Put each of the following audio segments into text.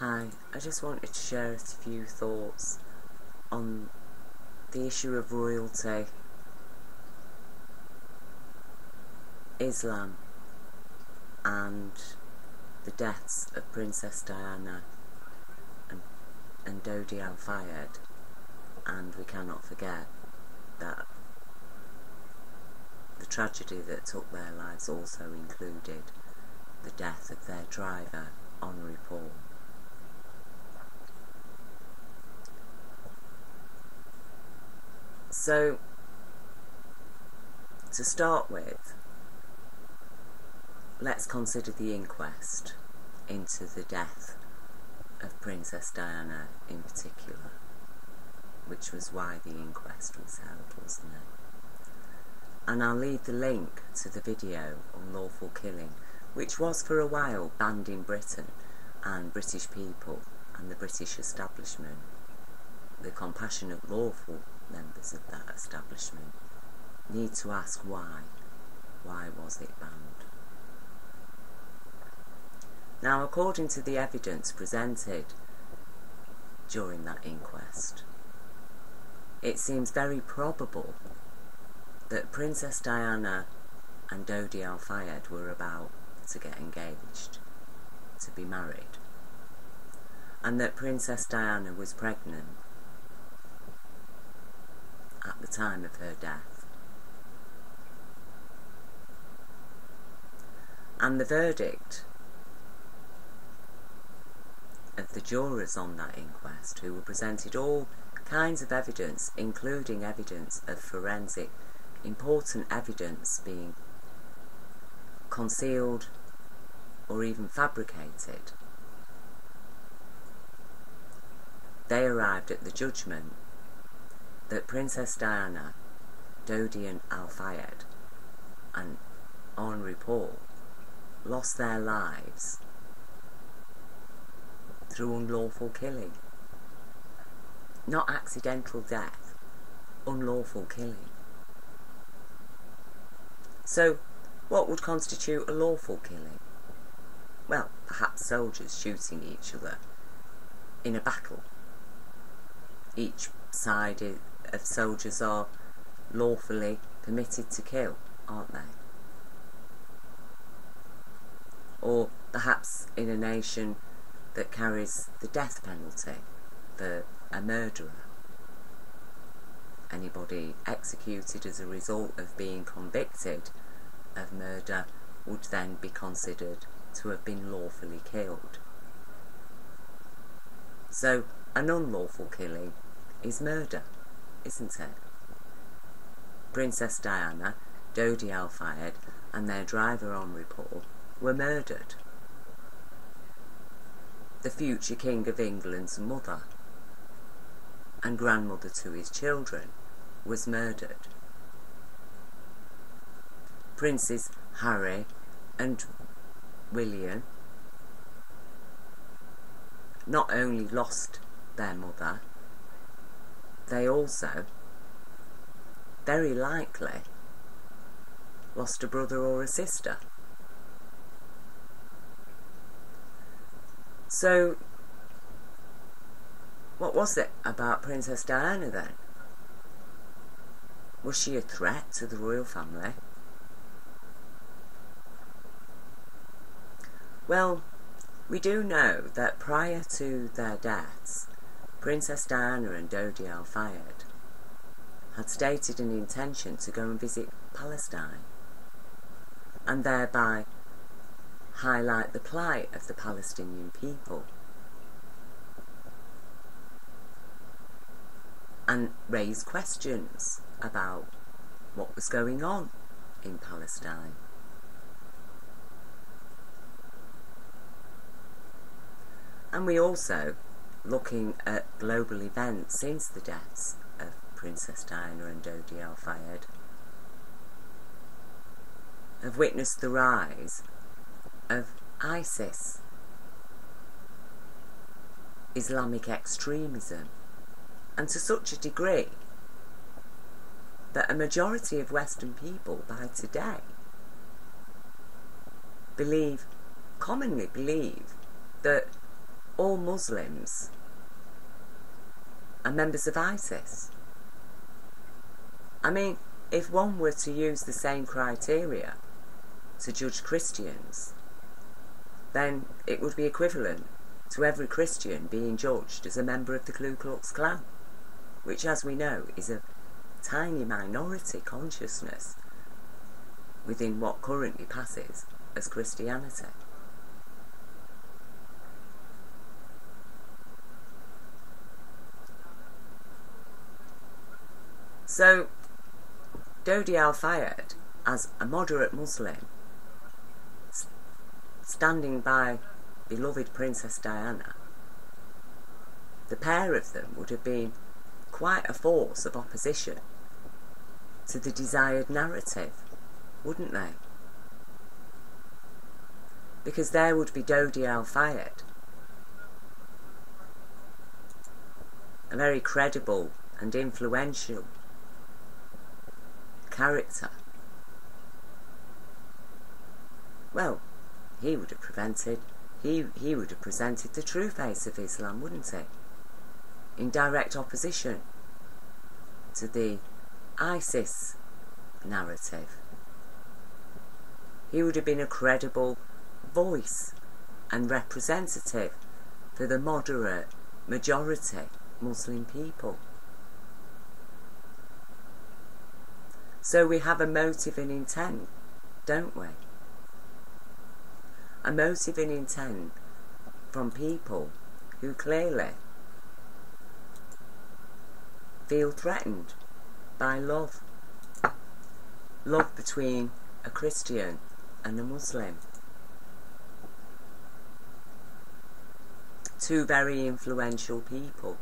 Hi, I just wanted to share a few thoughts on the issue of royalty, Islam, and the deaths of Princess Diana and Dodi Al-Fayed. And we cannot forget that the tragedy that took their lives also included the death of their driver, Honorary Paul. So, to start with, let's consider the inquest into the death of Princess Diana in particular, which was why the inquest was held, wasn't it? And I'll leave the link to the video Unlawful Killing, which was for a while banned in Britain, and British people and the British establishment, the compassionate lawful members of that establishment, need to ask why. Why was it banned? Now, according to the evidence presented during that inquest, it seems very probable that Princess Diana and Dodi Al-Fayed were about to get engaged, to be married, and that Princess Diana was pregnant at the time of her death. And the verdict of the jurors on that inquest, who were presented all kinds of evidence, including evidence of forensic, important evidence being concealed or even fabricated, they arrived at the judgment that Princess Diana, Dodi Al-Fayed and Honorary Paul lost their lives through unlawful killing. Not accidental death, unlawful killing. So, what would constitute a lawful killing? Well, perhaps soldiers shooting each other in a battle. Each side of soldiers are lawfully permitted to kill, aren't they? Or perhaps in a nation that carries the death penalty for a murderer. Anybody executed as a result of being convicted of murder would then be considered to have been lawfully killed. So, an unlawful killing is murder, isn't it? Princess Diana, Dodi Al-Fayed and their driver Honorary Paul were murdered. The future King of England's mother and grandmother to his children was murdered. Princes Harry and William not only lost their mother, they also, very likely, lost a brother or a sister. So, what was it about Princess Diana then? Was she a threat to the royal family? Well, we do know that prior to their deaths, Princess Diana and Dodi Al-Fayed had stated an intention to go and visit Palestine and thereby highlight the plight of the Palestinian people and raise questions about what was going on in Palestine. And we also, looking at global events since the deaths of Princess Diana and Dodi Al-Fayed, have witnessed the rise of ISIS, Islamic extremism, and to such a degree that a majority of Western people by today commonly believe that all Muslims are members of ISIS. I mean, if one were to use the same criteria to judge Christians, then it would be equivalent to every Christian being judged as a member of the Ku Klux Klan, which, as we know, is a tiny minority consciousness within what currently passes as Christianity. So, Dodi al-Fayed, as a moderate Muslim, standing by beloved Princess Diana, the pair of them would have been quite a force of opposition to the desired narrative, wouldn't they? Because there would be Dodi al-Fayed, a very credible and influential character. Well, he would have presented the true face of Islam, wouldn't he? In direct opposition to the ISIS narrative. He would have been a credible voice and representative for the moderate majority Muslim people. So we have a motive and intent, don't we? A motive and intent from people who clearly feel threatened by love. Love between a Christian and a Muslim. Two very influential people.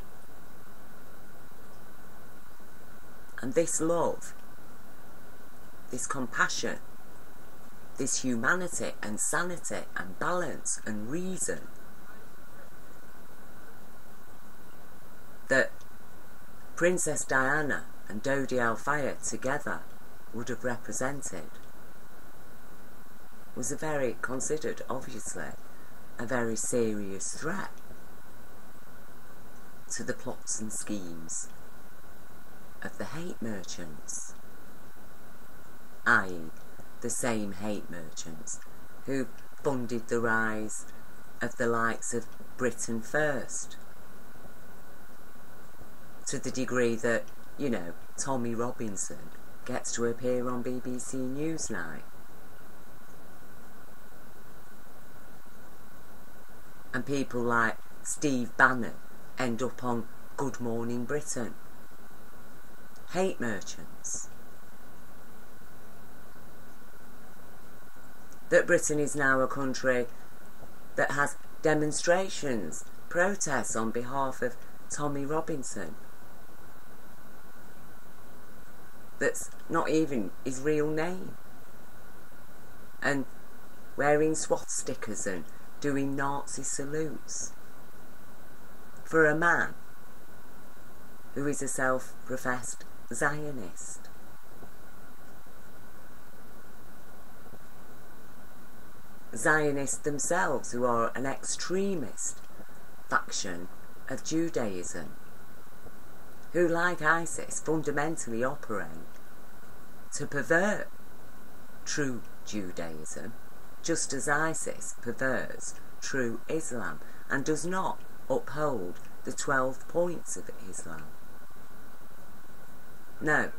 And this love, this compassion, this humanity and sanity and balance and reason that Princess Diana and Dodi al-Fayed together would have represented was considered, obviously, a very serious threat to the plots and schemes of the hate merchants, i.e. the same hate merchants who funded the rise of the likes of Britain First, to the degree that, you know, Tommy Robinson gets to appear on BBC Newsnight. And people like Steve Bannon end up on Good Morning Britain. Hate merchants. That Britain is now a country that has demonstrations, protests on behalf of Tommy Robinson. That's not even his real name. And wearing swastikas and doing Nazi salutes for a man who is a self-professed Zionist. Zionists themselves, who are an extremist faction of Judaism, who, like ISIS, fundamentally operate to pervert true Judaism, just as ISIS perverts true Islam and does not uphold the 12 points of Islam. No,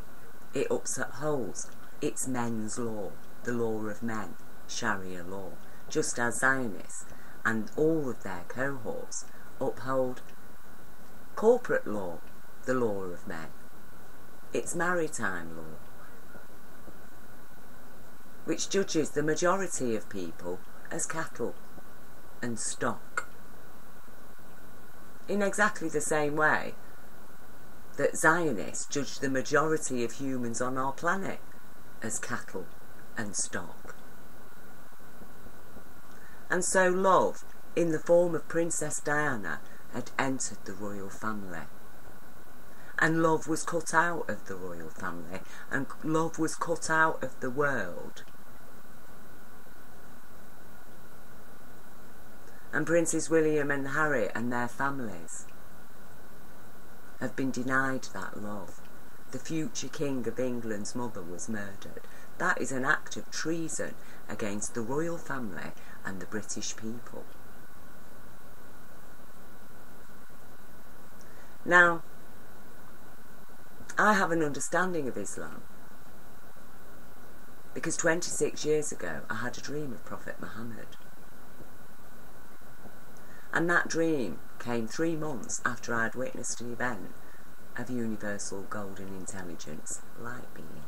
it upholds its men's law, the law of men, Sharia law, just as Zionists and all of their cohorts uphold corporate law, the law of men, its maritime law, which judges the majority of people as cattle and stock, in exactly the same way that Zionists judge the majority of humans on our planet as cattle and stock. And so love, in the form of Princess Diana, had entered the royal family. And love was cut out of the royal family, and love was cut out of the world And Princes William and Harry and their families have been denied that love. The future King of England's mother was murdered. That is an act of treason against the royal family and the British people. Now, I have an understanding of Islam because 26 years ago I had a dream of Prophet Muhammad. And that dream came 3 months after I had witnessed an event of universal golden intelligence light being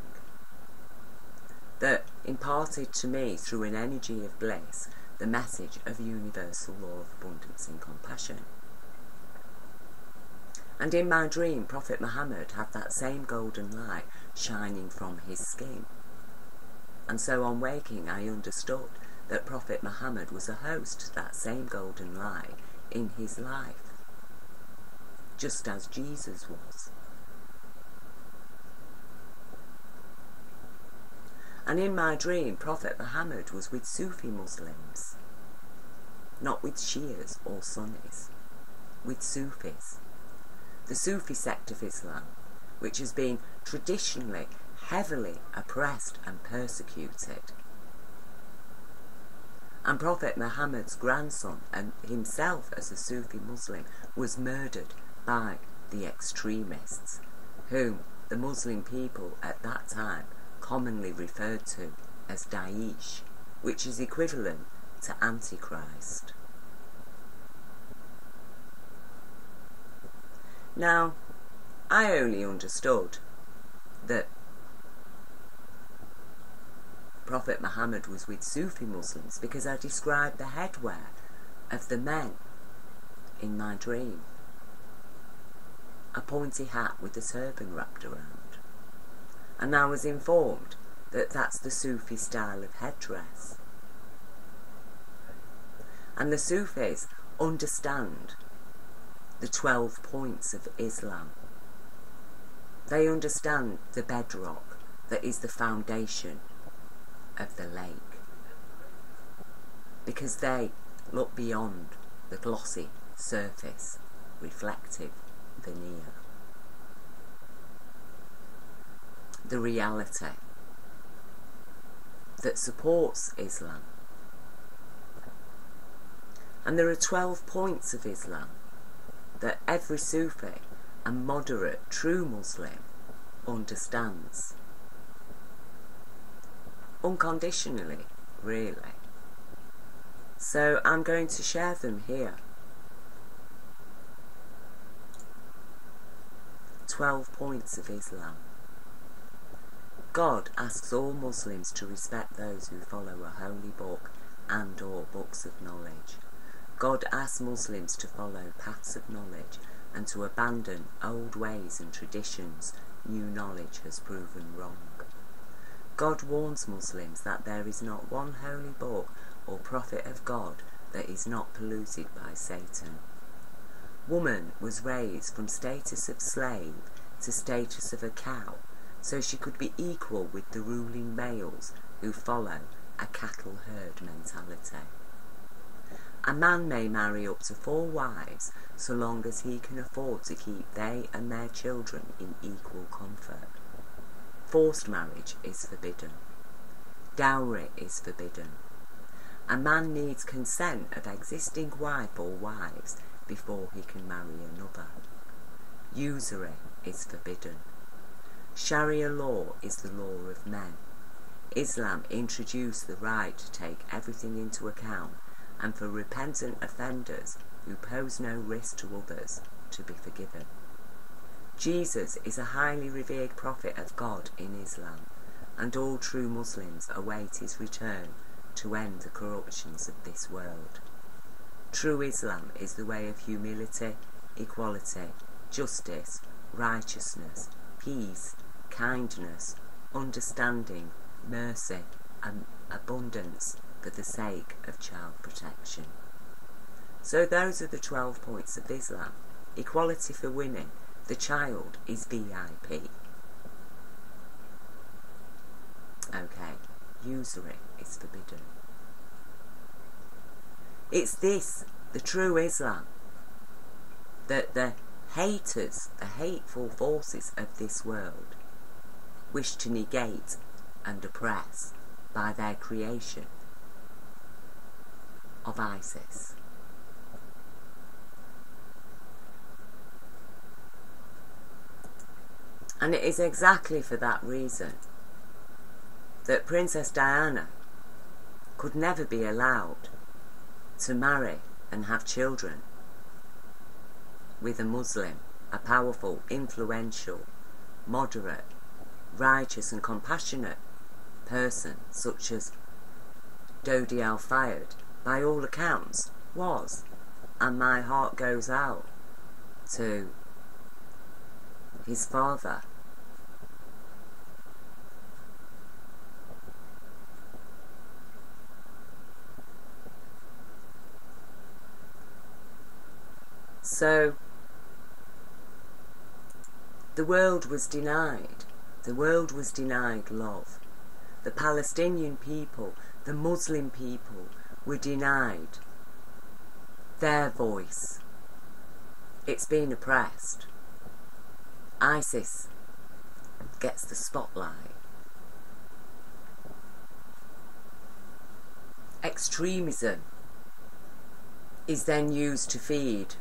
that imparted to me through an energy of bliss the message of universal law of abundance and compassion. And in my dream, Prophet Muhammad had that same golden light shining from his skin. And so on waking, I understood that Prophet Muhammad was a host to that same golden light in his life, just as Jesus was. And in my dream, Prophet Muhammad was with Sufi Muslims, not with Shias or Sunnis, with Sufis. The Sufi sect of Islam, which has been traditionally heavily oppressed and persecuted. And Prophet Muhammad's grandson, and himself as a Sufi Muslim, was murdered by the extremists, whom the Muslim people at that time commonly referred to as Daesh, which is equivalent to Antichrist. Now, I only understood that Prophet Muhammad was with Sufi Muslims because I described the headwear of the men in my dream. A pointy hat with a turban wrapped around. And I was informed that that's the Sufi style of headdress. And the Sufis understand the 12 points of Islam. They understand the bedrock that is the foundation of the lake, because they look beyond the glossy surface, reflective veneer. The reality that supports Islam. And there are 12 points of Islam that every Sufi and moderate true Muslim understands. Unconditionally, really. So I'm going to share them here. 12 points of Islam. God asks all Muslims to respect those who follow a holy book and or books of knowledge. God asks Muslims to follow paths of knowledge and to abandon old ways and traditions new knowledge has proven wrong. God warns Muslims that there is not one holy book or prophet of God that is not polluted by Satan. Woman was raised from status of slave to status of a cow, so she could be equal with the ruling males who follow a cattle herd mentality. A man may marry up to 4 wives so long as he can afford to keep they and their children in equal comfort. Forced marriage is forbidden. Dowry is forbidden. A man needs consent of existing wife or wives before he can marry another. Usury is forbidden. Sharia law is the law of men. Islam introduced the right to take everything into account and for repentant offenders who pose no risk to others to be forgiven. Jesus is a highly revered prophet of God in Islam, and all true Muslims await his return to end the corruptions of this world. True Islam is the way of humility, equality, justice, righteousness, peace, kindness, understanding, mercy, and abundance for the sake of child protection. So those are the 12 points of Islam. Equality for women. The child is VIP. Okay, usury is forbidden. It's this, the true Islam, that the haters, the hateful forces of this world, wish to negate and oppress by their creation of ISIS. And it is exactly for that reason that Princess Diana could never be allowed to marry and have children with a Muslim, a powerful, influential, moderate, righteous and compassionate person such as Dodi al-Fayed, by all accounts, was. And my heart goes out to his father. So, the world was denied. The world was denied love. The Palestinian people, the Muslim people were denied their voice. It's been oppressed. ISIS gets the spotlight. Extremism is then used to feed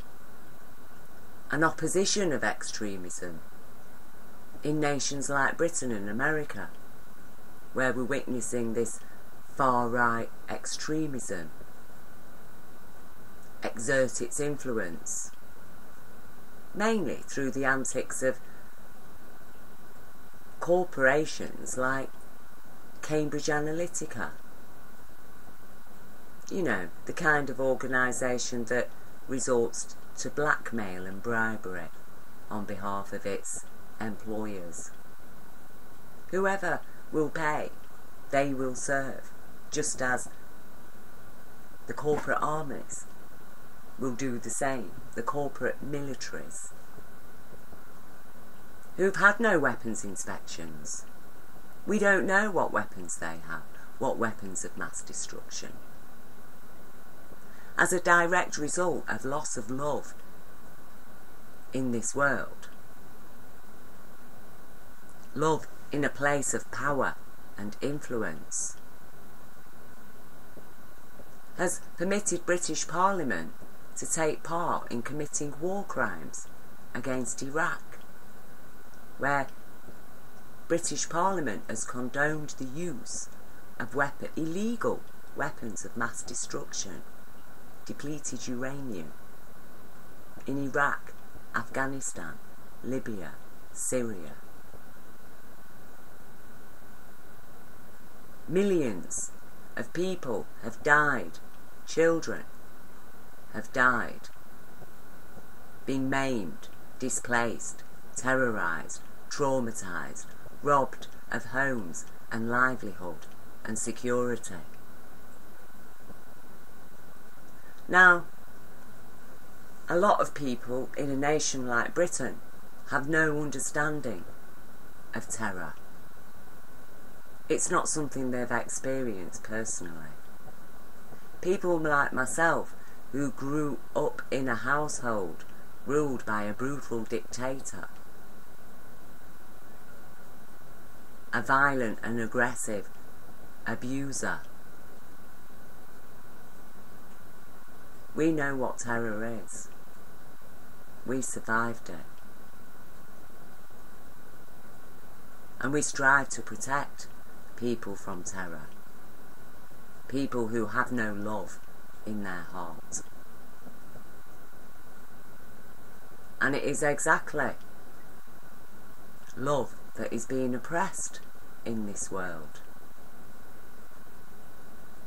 an opposition of extremism in nations like Britain and America, where we're witnessing this far-right extremism exert its influence, mainly through the antics of corporations like Cambridge Analytica. You know, the kind of organisation that resorts to blackmail and bribery on behalf of its employers. Whoever will pay, they will serve, just as the corporate armies will do the same, the corporate militaries, who've had no weapons inspections. We don't know what weapons they have, what weapons of mass destruction. As a direct result of loss of love in this world, love in a place of power and influence, has permitted British Parliament to take part in committing war crimes against Iraq, where British Parliament has condoned the use of illegal weapons of mass destruction, depleted uranium, in Iraq, Afghanistan, Libya, Syria. Millions of people have died, children have died, been maimed, displaced, terrorised, traumatised, robbed of homes and livelihood and security. Now, a lot of people in a nation like Britain have no understanding of terror. It's not something they've experienced personally. People like myself, who grew up in a household ruled by a brutal dictator, a violent and aggressive abuser, we know what terror is. We survived it. And we strive to protect people from terror. People who have no love in their heart. And it is exactly love that is being oppressed in this world.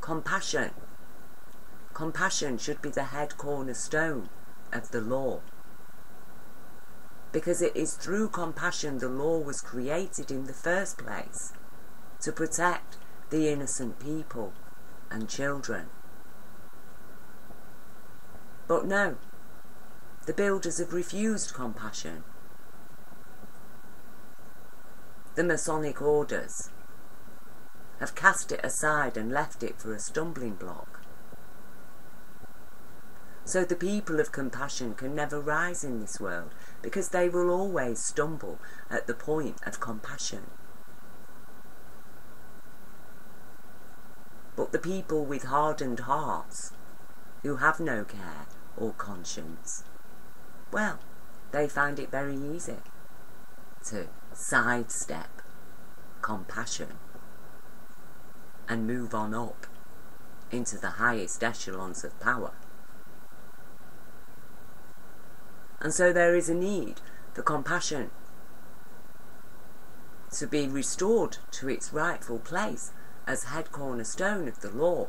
Compassion. Compassion should be the head cornerstone of the law, because it is through compassion the law was created in the first place, to protect the innocent people and children. But no, the builders have refused compassion. The Masonic orders have cast it aside and left it for a stumbling block. So the people of compassion can never rise in this world, because they will always stumble at the point of compassion. But the people with hardened hearts, who have no care or conscience, well, they find it very easy to sidestep compassion and move on up into the highest echelons of power. And so there is a need for compassion to be restored to its rightful place as head cornerstone of the law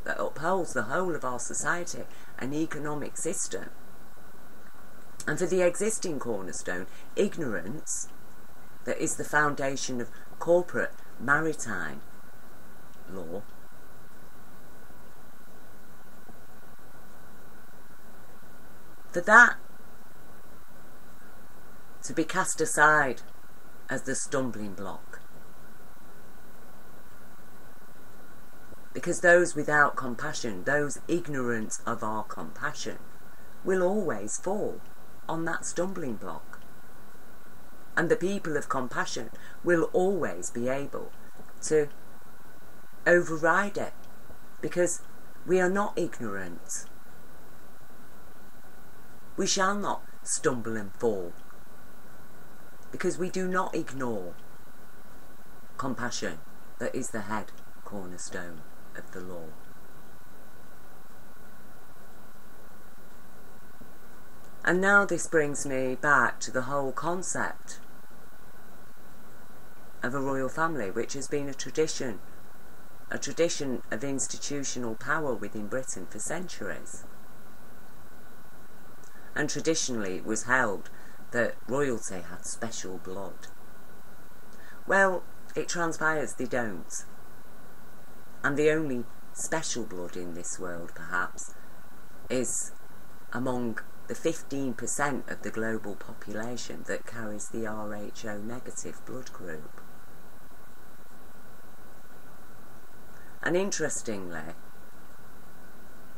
that upholds the whole of our society and economic system. And for the existing cornerstone, ignorance, that is the foundation of corporate maritime law, for that to be cast aside as the stumbling block. Because those without compassion, those ignorant of our compassion, will always fall on that stumbling block. And the people of compassion will always be able to override it, because we are not ignorant. We shall not stumble and fall, because we do not ignore compassion, that is the head cornerstone of the law. And now this brings me back to the whole concept of a royal family, which has been a tradition of institutional power within Britain for centuries. And traditionally it was held that royalty had special blood. Well, it transpires they don't. And the only special blood in this world, perhaps, is among the 15% of the global population that carries the Rho negative blood group. And interestingly,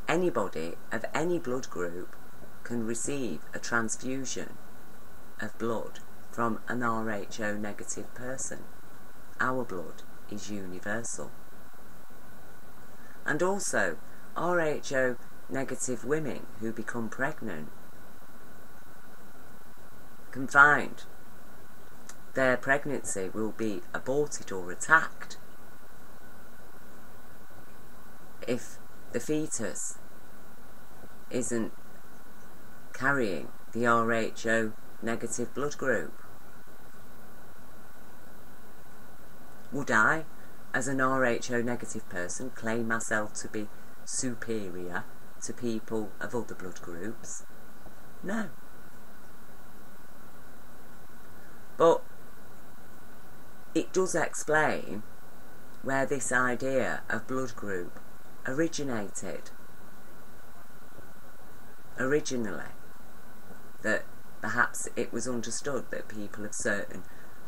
anybody of any blood group can receive a transfusion of blood from an Rho negative person. Our blood is universal. And also, Rho negative women who become pregnant can find their pregnancy will be aborted or attacked if the fetus isn't carrying the Rho negative blood group. Would I, as an Rho negative person, claim myself to be superior to people of other blood groups? No. But it does explain where this idea of blood group originated. Originally, that perhaps it was understood that people of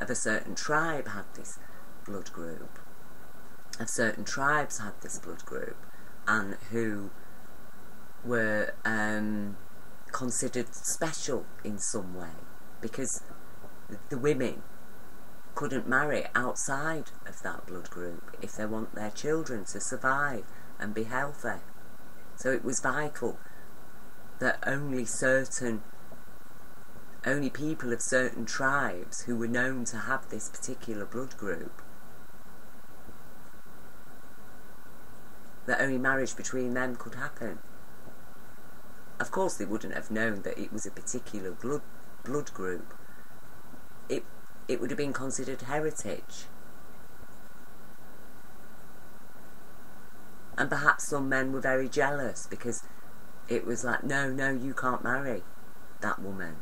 a certain tribe had this blood group, of certain tribes had this blood group, and who were considered special in some way, because the women couldn't marry outside of that blood group if they want their children to survive and be healthy. So it was vital that only people of certain tribes who were known to have this particular blood group, that only marriage between them could happen. Of course they wouldn't have known that it was a particular blood group. It would have been considered heritage. And perhaps some men were very jealous because it was like, no, you can't marry that woman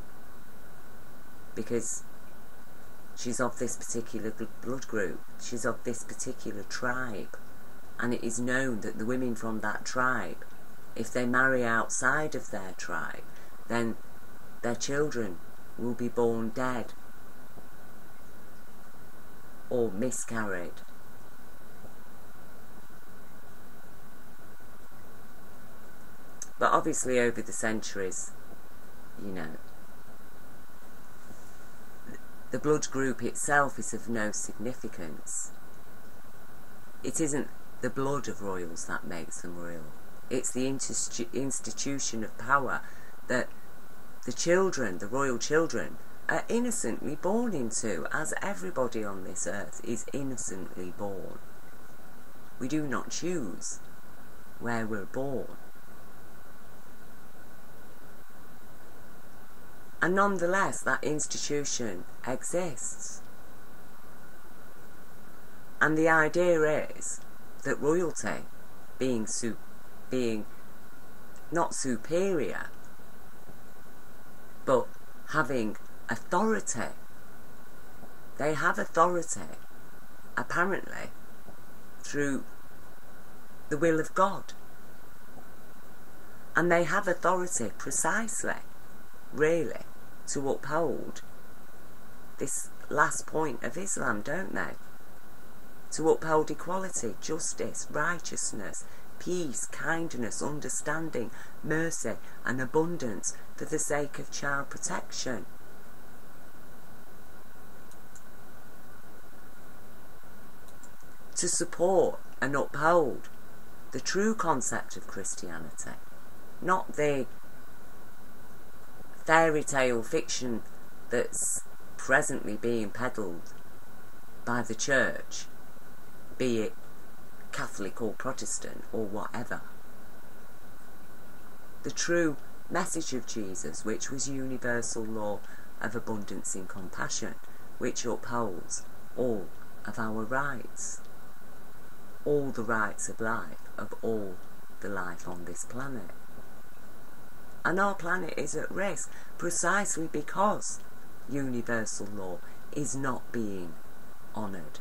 because she's of this particular blood group, she's of this particular tribe, and it is known that the women from that tribe, if they marry outside of their tribe, then their children will be born dead or miscarried. But obviously over the centuries, you know, the blood group itself is of no significance. It isn't the blood of royals that makes them royal. It's the institution of power that the children, the royal children, are innocently born into, as everybody on this earth is innocently born. We do not choose where we're born. And nonetheless, that institution exists. And the idea is that royalty, being not superior, but having authority, they have authority, apparently, through the will of God. And they have authority precisely, really, to uphold this last point of Islam, don't they? To uphold equality, justice, righteousness, peace, kindness, understanding, mercy and abundance for the sake of child protection. To support and uphold the true concept of Christianity, not the fairy tale fiction that's presently being peddled by the church, be it Catholic or Protestant or whatever. The true message of Jesus, which was universal law of abundance in compassion, which upholds all of our rights, all the rights of life, of all the life on this planet. And our planet is at risk precisely because universal law is not being honoured.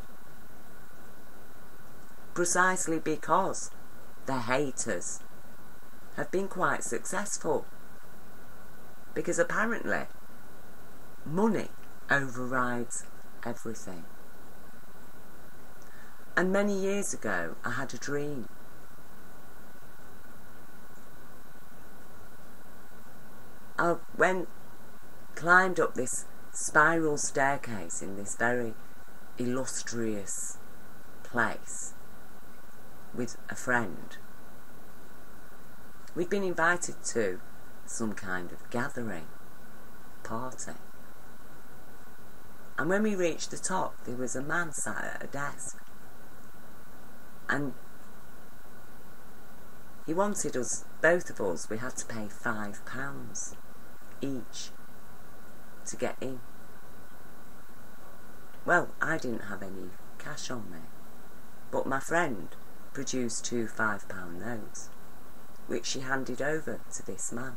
Precisely because the haters have been quite successful. Because apparently money overrides everything. And many years ago I had a dream. I climbed up this spiral staircase in this very illustrious place with a friend. We'd been invited to some kind of gathering, party. And when we reached the top, there was a man sat at a desk. And he wanted us, both of us, we had to pay £5 each to get in. Well, I didn't have any cash on me, but my friend produced two £5 notes, which she handed over to this man.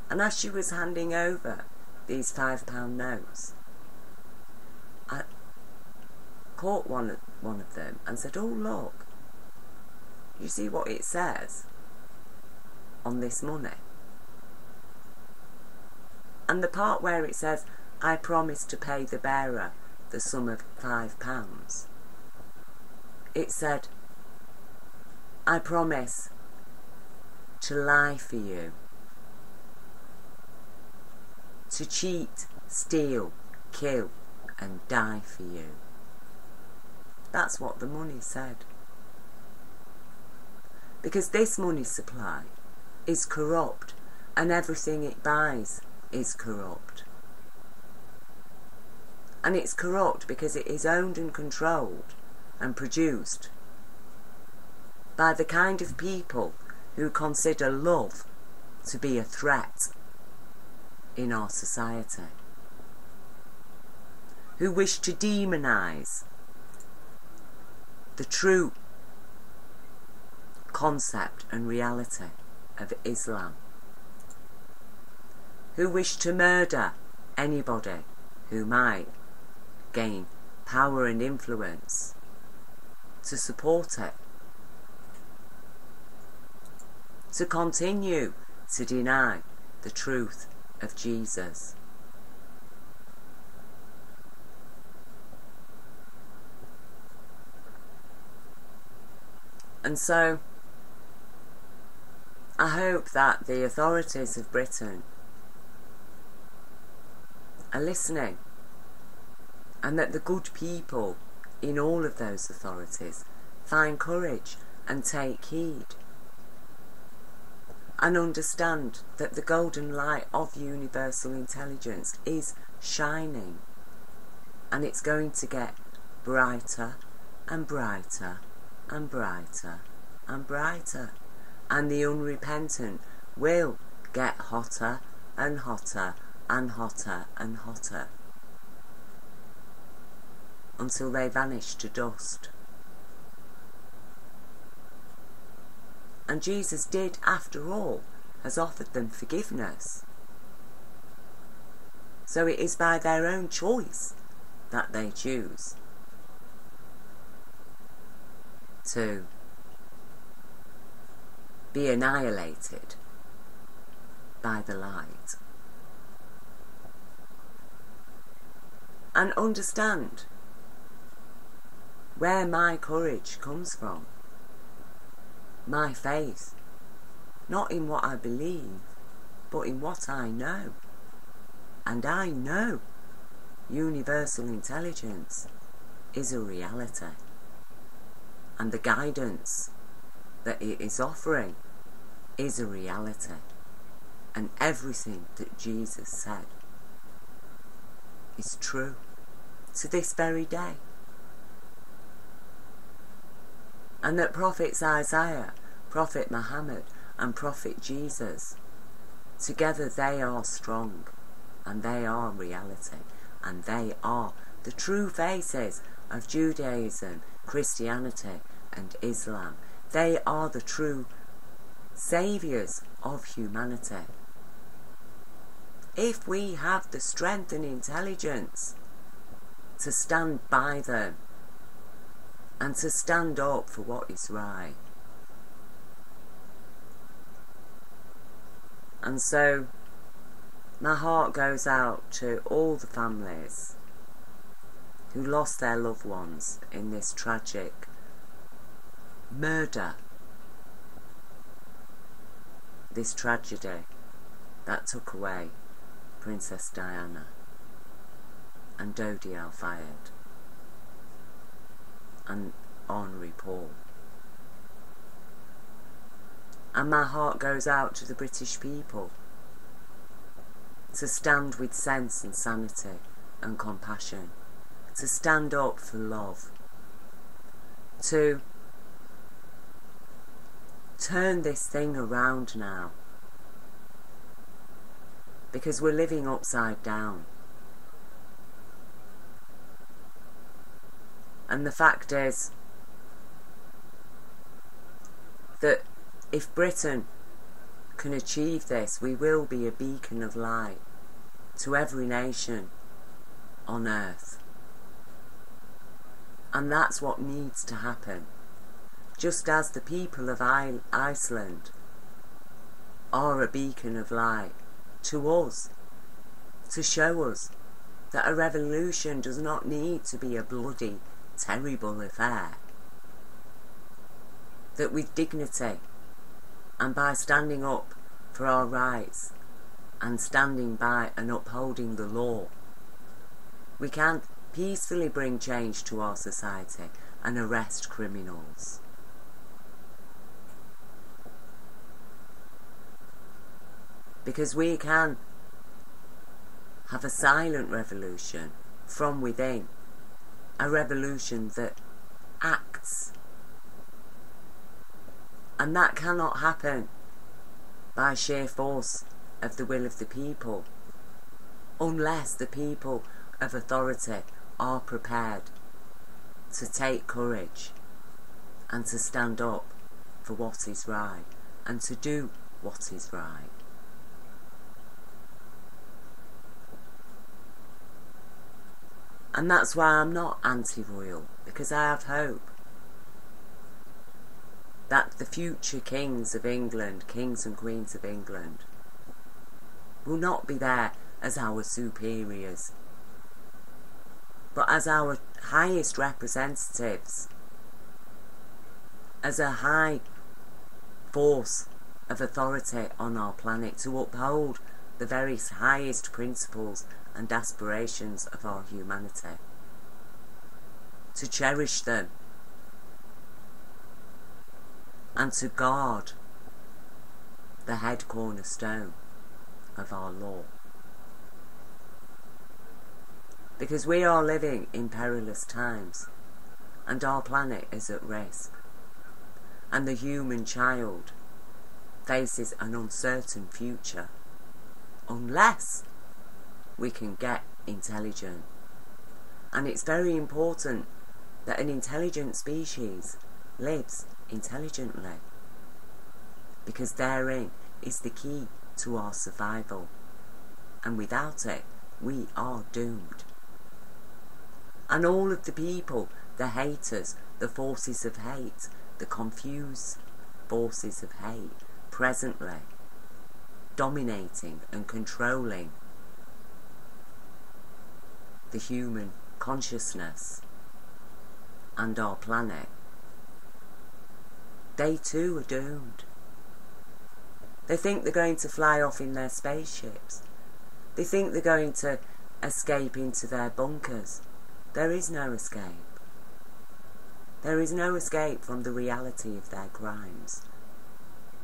And as she was handing over these £5 notes, I caught one of them and said, "Oh, look, you see what it says on this money?" And the part where it says, "I promise to pay the bearer the sum of £5, it said, "I promise to lie for you, to cheat, steal, kill and die for you." That's what the money said. Because this money supply is corrupt, and everything it buys is corrupt. And it's corrupt because it is owned and controlled and produced by the kind of people who consider love to be a threat in our society, who wish to demonise the true concept and reality of Islam, who wish to murder anybody who might gain power and influence to support it, to continue to deny the truth of Jesus. And so I hope that the authorities of Britain are listening, and that the good people in all of those authorities find courage and take heed and understand that the golden light of universal intelligence is shining, and it's going to get brighter and brighter and brighter and brighter, and the unrepentant will get hotter and hotter and hotter and hotter until they vanish to dust. And Jesus did, after all, has offered them forgiveness. So it is by their own choice that they choose to be annihilated by the light. And understand where my courage comes from. My faith, not in what I believe, but in what I know. And I know universal intelligence is a reality, and the guidance that it is offering is a reality, and everything that Jesus said is true to this very day. And that prophets Isaiah, Prophet Muhammad and Prophet Jesus, together they are strong, and they are reality, and they are the true faces of Judaism, Christianity and Islam. They are the true saviours of humanity. If we have the strength and intelligence to stand by them and to stand up for what is right. And so my heart goes out to all the families who lost their loved ones in this tragic murder, this tragedy that took away Princess Diana and Dodi al-Fayed and Henri Paul. And my heart goes out to the British people to stand with sense and sanity and compassion, to stand up for love, to turn this thing around now, because we're living upside down. And the fact is that if Britain can achieve this, we will be a beacon of light to every nation on earth. And that's what needs to happen. Just as the people of Iceland are a beacon of light to us, to show us that a revolution does not need to be a bloody, terrible affair. That with dignity and by standing up for our rights and standing by and upholding the law, we can peacefully bring change to our society and arrest criminals. Because we can have a silent revolution from within, a revolution that acts. And that cannot happen by sheer force of the will of the people, unless the people of authority are prepared to take courage and to stand up for what is right and to do what is right. And that's why I'm not anti-royal, because I have hope that the future kings of England, kings and queens of England, will not be there as our superiors, but as our highest representatives, as a high force of authority on our planet, to uphold the very highest principles and aspirations of our humanity, to cherish them, and to guard the head cornerstone of our law. Because we are living in perilous times, and our planet is at risk, and the human child faces an uncertain future unless we can get intelligent. And it's very important that an intelligent species lives intelligently, because therein is the key to our survival, and without it we are doomed. And all of the people, the haters, the forces of hate, the confused forces of hate, presently dominating and controlling the human consciousness and our planet, they too are doomed. They think they're going to fly off in their spaceships. They think they're going to escape into their bunkers. There is no escape. There is no escape from the reality of their crimes.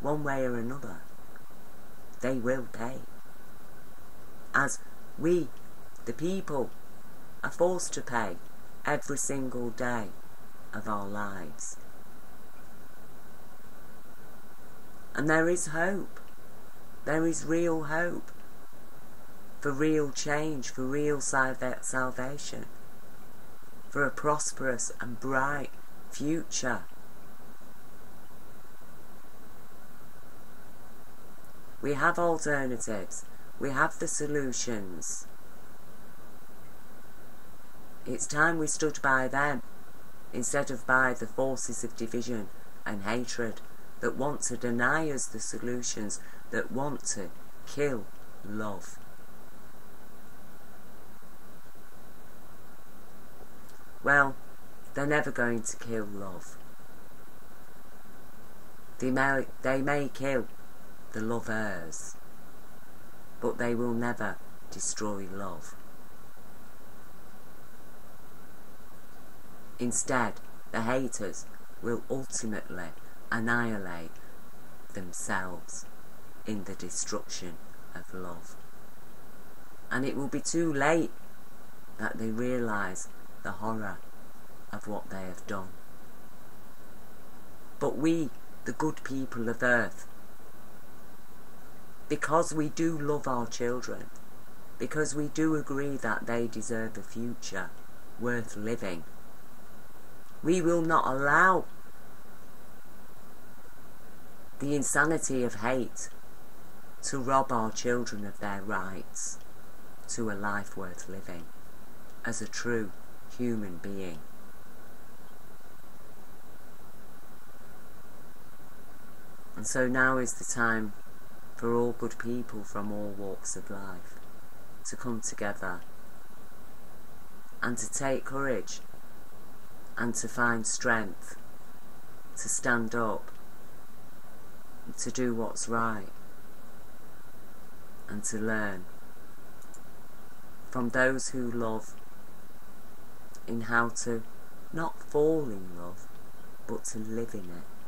One way or another, they will pay. As we, the people, are forced to pay every single day of our lives. And there is hope. There is real hope for real change, for real salvation, for a prosperous and bright future. We have alternatives. We have the solutions. It's time we stood by them instead of by the forces of division and hatred that want to deny us the solutions, that want to kill love. Well, they're never going to kill love. They may kill the lovers, but they will never destroy love. Instead, the haters will ultimately annihilate themselves in the destruction of love. And it will be too late that they realise the horror of what they have done. But we, the good people of Earth, because we do love our children, because we do agree that they deserve a future worth living, we will not allow the insanity of hate to rob our children of their rights to a life worth living as a true human being. And so now is the time for all good people from all walks of life to come together and to take courage and to find strength to stand up, to do what's right, and to learn from those who love in how to not fall in love, but to live in it.